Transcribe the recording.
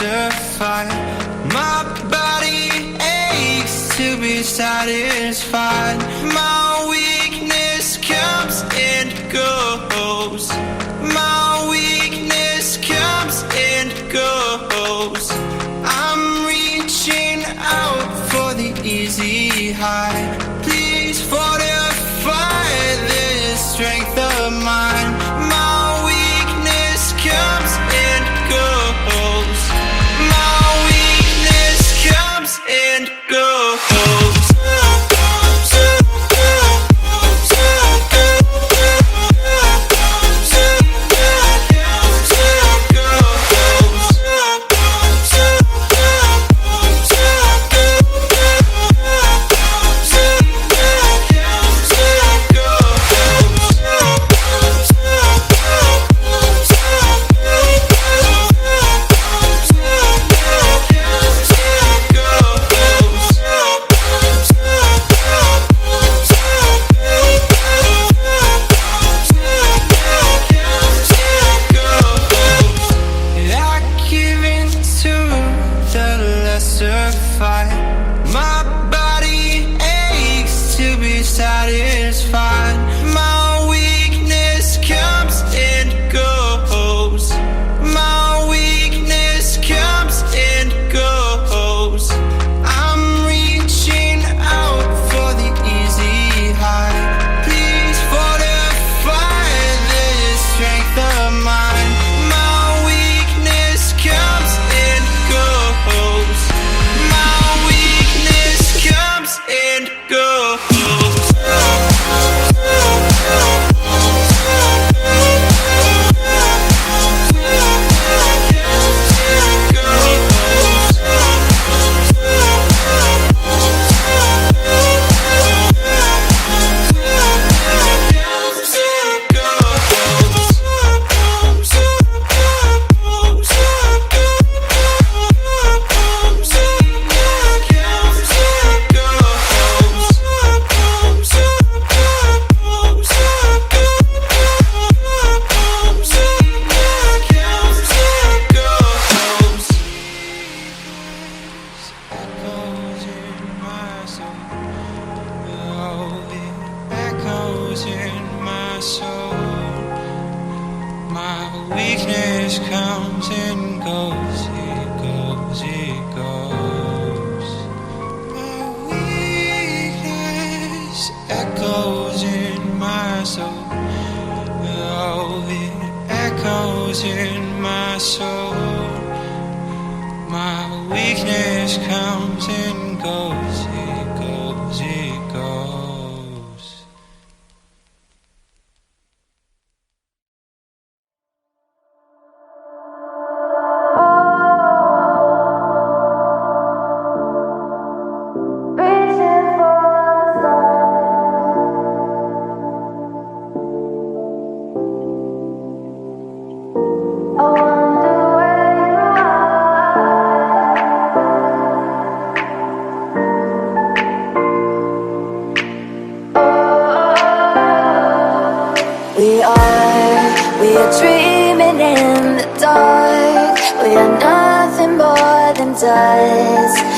lesser fight. My body aches to be satisfied. My weakness comes and goes. My weakness comes and goes. I'm reaching out for the easy high. Please fortify this strength of mine. My weakness comes and goes. My weakness comes and goes. My body aches to be satisfied. My weakness comes and goes. My weakness comes and goes. I'm reaching out for the easy high. Please fortify this strength of mine. My weakness comes and goes. And go. Weakness comes and goes, it goes, it goes. My weakness echoes in my soul. Oh, it echoes in my soul. My weakness comes and goes, it goes, it goes. We are dreaming in the dark. We are nothing more than dust.